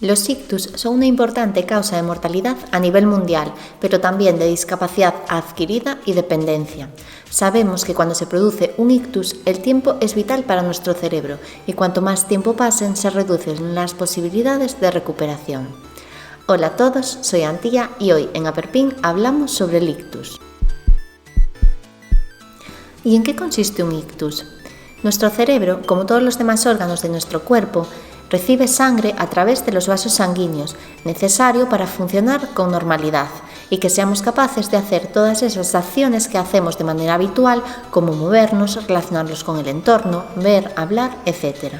Los ictus son una importante causa de mortalidad a nivel mundial, pero también de discapacidad adquirida y dependencia. Sabemos que cuando se produce un ictus, el tiempo es vital para nuestro cerebro y cuanto más tiempo pasen, se reducen las posibilidades de recuperación. Hola a todos, soy Antía y hoy en Aperpin hablamos sobre el ictus. ¿Y en qué consiste un ictus? Nuestro cerebro, como todos los demás órganos de nuestro cuerpo, recibe sangre a través de los vasos sanguíneos, necesario para funcionar con normalidad y que seamos capaces de hacer todas esas acciones que hacemos de manera habitual, como movernos, relacionarnos con el entorno, ver, hablar, etc.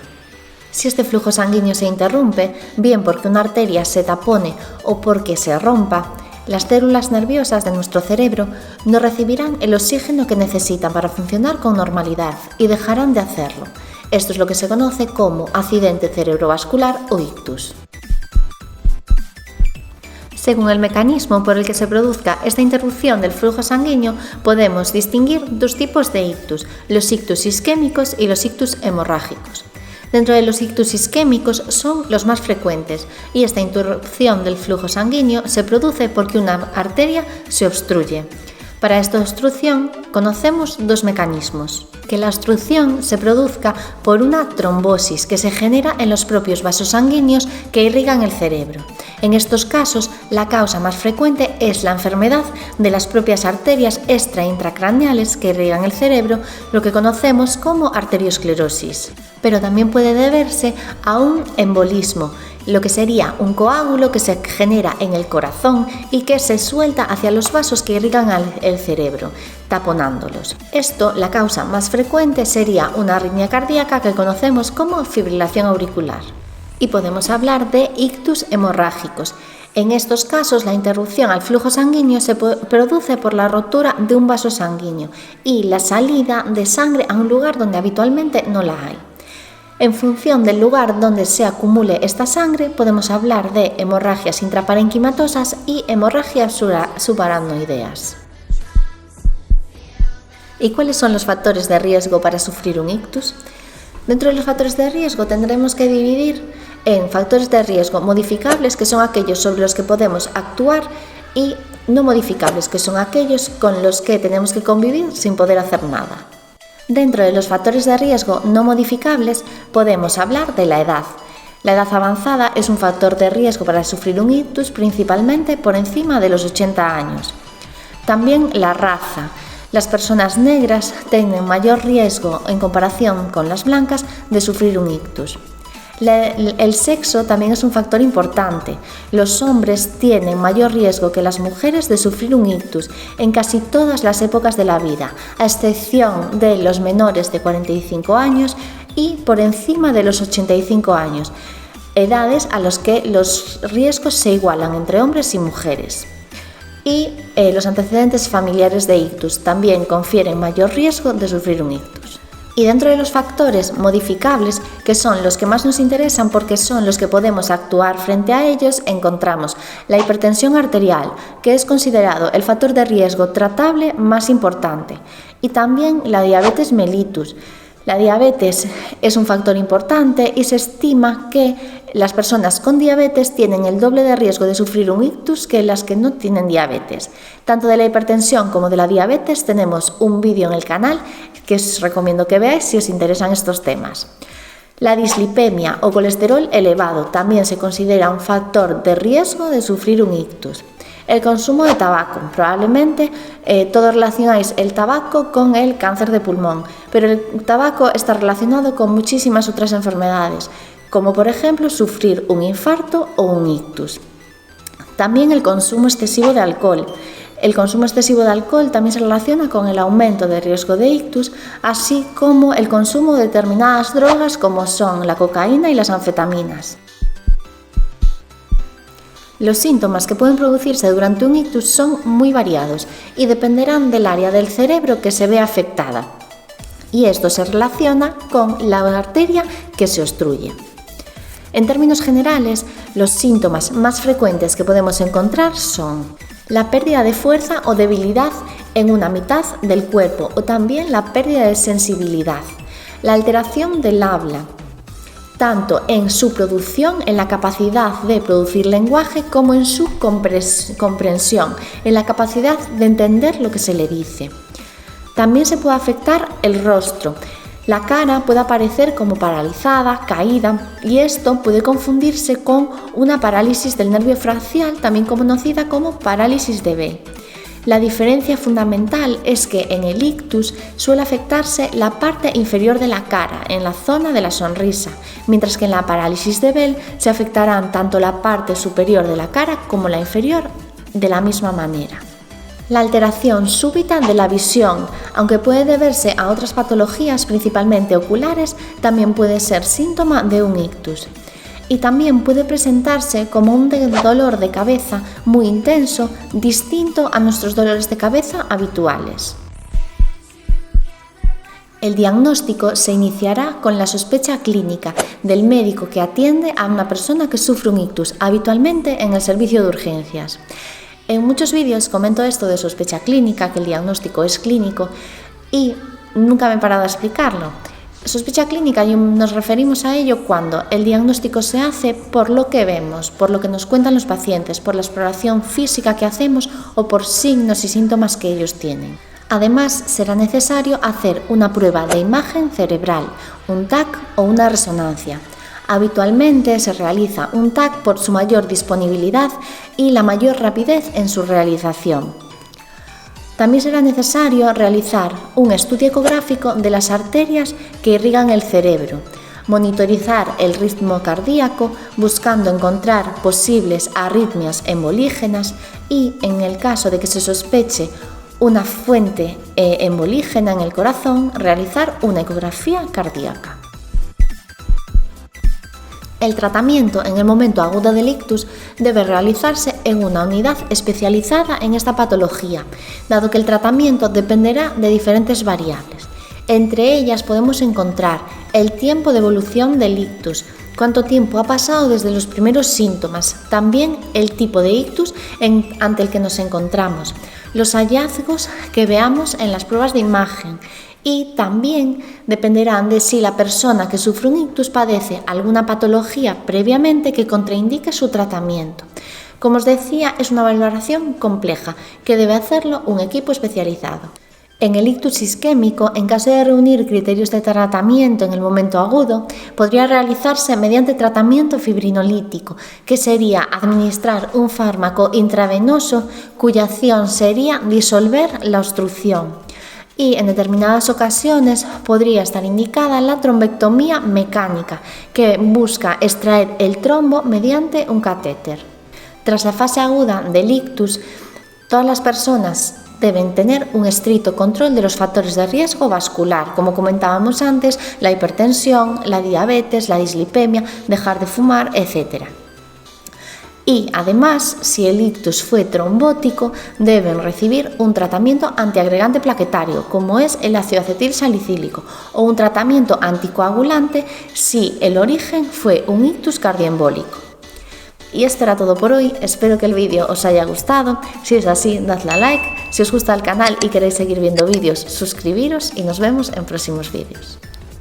Si este flujo sanguíneo se interrumpe, bien porque una arteria se tapone o porque se rompa, las células nerviosas de nuestro cerebro no recibirán el oxígeno que necesitan para funcionar con normalidad y dejarán de hacerlo. Esto es lo que se conoce como accidente cerebrovascular o ictus. Según el mecanismo por el que se produzca esta interrupción del flujo sanguíneo, podemos distinguir dos tipos de ictus, los ictus isquémicos y los ictus hemorrágicos. Dentro de los ictus isquémicos son los más frecuentes y esta interrupción del flujo sanguíneo se produce porque una arteria se obstruye. Para esta obstrucción conocemos dos mecanismos. Que la obstrucción se produzca por una trombosis que se genera en los propios vasos sanguíneos que irrigan el cerebro. En estos casos, la causa más frecuente es la enfermedad de las propias arterias extra- e intracraneales que irrigan el cerebro, lo que conocemos como arteriosclerosis. Pero también puede deberse a un embolismo, lo que sería un coágulo que se genera en el corazón y que se suelta hacia los vasos que irrigan el cerebro, taponándolos. Esto, la causa más frecuente sería una arritmia cardíaca que conocemos como fibrilación auricular. Y podemos hablar de ictus hemorrágicos. En estos casos, la interrupción al flujo sanguíneo se produce por la rotura de un vaso sanguíneo y la salida de sangre a un lugar donde habitualmente no la hay. En función del lugar donde se acumule esta sangre, podemos hablar de hemorragias intraparenquimatosas y hemorragias subaracnoideas. ¿Y cuáles son los factores de riesgo para sufrir un ictus? Dentro de los factores de riesgo tendremos que dividir en factores de riesgo modificables, que son aquellos sobre los que podemos actuar, y no modificables, que son aquellos con los que tenemos que convivir sin poder hacer nada. Dentro de los factores de riesgo no modificables podemos hablar de la edad. La edad avanzada es un factor de riesgo para sufrir un ictus, principalmente por encima de los 80 años. También la raza. Las personas negras tienen mayor riesgo en comparación con las blancas de sufrir un ictus. El sexo también es un factor importante. Los hombres tienen mayor riesgo que las mujeres de sufrir un ictus en casi todas las épocas de la vida, a excepción de los menores de 45 años y por encima de los 85 años, edades a las que los riesgos se igualan entre hombres y mujeres. Y los antecedentes familiares de ictus también confieren mayor riesgo de sufrir un ictus. Y dentro de los factores modificables, que son los que más nos interesan porque son los que podemos actuar frente a ellos, encontramos la hipertensión arterial, que es considerado el factor de riesgo tratable más importante, y también la diabetes mellitus. La diabetes es un factor importante y se estima que las personas con diabetes tienen el doble de riesgo de sufrir un ictus que las que no tienen diabetes. Tanto de la hipertensión como de la diabetes tenemos un vídeo en el canal que os recomiendo que veáis si os interesan estos temas. La dislipemia o colesterol elevado también se considera un factor de riesgo de sufrir un ictus. El consumo de tabaco. Probablemente todos relacionáis el tabaco con el cáncer de pulmón, pero el tabaco está relacionado con muchísimas otras enfermedades, como por ejemplo sufrir un infarto o un ictus. También el consumo excesivo de alcohol. El consumo excesivo de alcohol también se relaciona con el aumento de riesgo de ictus, así como el consumo de determinadas drogas como son la cocaína y las anfetaminas. Los síntomas que pueden producirse durante un ictus son muy variados y dependerán del área del cerebro que se ve afectada. Y esto se relaciona con la arteria que se obstruye. En términos generales, los síntomas más frecuentes que podemos encontrar son la pérdida de fuerza o debilidad en una mitad del cuerpo o también la pérdida de sensibilidad, la alteración del habla, tanto en su producción, en la capacidad de producir lenguaje, como en su comprensión, en la capacidad de entender lo que se le dice. También se puede afectar el rostro. La cara puede aparecer como paralizada, caída, y esto puede confundirse con una parálisis del nervio facial, también conocida como parálisis de Bell. La diferencia fundamental es que en el ictus suele afectarse la parte inferior de la cara, en la zona de la sonrisa, mientras que en la parálisis de Bell se afectarán tanto la parte superior de la cara como la inferior de la misma manera. La alteración súbita de la visión, aunque puede deberse a otras patologías, principalmente oculares, también puede ser síntoma de un ictus. Y también puede presentarse como un dolor de cabeza muy intenso, distinto a nuestros dolores de cabeza habituales. El diagnóstico se iniciará con la sospecha clínica del médico que atiende a una persona que sufre un ictus, habitualmente en el servicio de urgencias. En muchos vídeos comento esto de sospecha clínica, que el diagnóstico es clínico, y nunca me he parado a explicarlo. Sospecha clínica nos referimos a ello cuando el diagnóstico se hace por lo que vemos, por lo que nos cuentan los pacientes, por la exploración física que hacemos o por signos y síntomas que ellos tienen. Además, será necesario hacer una prueba de imagen cerebral, un TAC o una resonancia. Habitualmente se realiza un TAC por su mayor disponibilidad y la mayor rapidez en su realización. También será necesario realizar un estudio ecográfico de las arterias que irrigan el cerebro, monitorizar el ritmo cardíaco buscando encontrar posibles arritmias embolígenas y, en el caso de que se sospeche una fuente embolígena en el corazón, realizar una ecografía cardíaca. El tratamiento en el momento agudo del ictus debe realizarse en una unidad especializada en esta patología, dado que el tratamiento dependerá de diferentes variables. Entre ellas podemos encontrar el tiempo de evolución del ictus, cuánto tiempo ha pasado desde los primeros síntomas, también el tipo de ictus ante el que nos encontramos, los hallazgos que veamos en las pruebas de imagen, y también dependerán de si la persona que sufre un ictus padece alguna patología previamente que contraindique su tratamiento. Como os decía, es una valoración compleja que debe hacerlo un equipo especializado. En el ictus isquémico, en caso de reunir criterios de tratamiento en el momento agudo, podría realizarse mediante tratamiento fibrinolítico, que sería administrar un fármaco intravenoso cuya acción sería disolver la obstrucción. Y en determinadas ocasiones podría estar indicada la trombectomía mecánica, que busca extraer el trombo mediante un catéter. Tras la fase aguda del ictus, todas las personas deben tener un estricto control de los factores de riesgo vascular, como comentábamos antes, la hipertensión, la diabetes, la dislipemia, dejar de fumar, etc. Y además, si el ictus fue trombótico, deben recibir un tratamiento antiagregante plaquetario, como es el ácido acetil salicílico, o un tratamiento anticoagulante si el origen fue un ictus cardioembólico. Y esto era todo por hoy, espero que el vídeo os haya gustado. Si es así, dadle a like. Si os gusta el canal y queréis seguir viendo vídeos, suscribiros y nos vemos en próximos vídeos.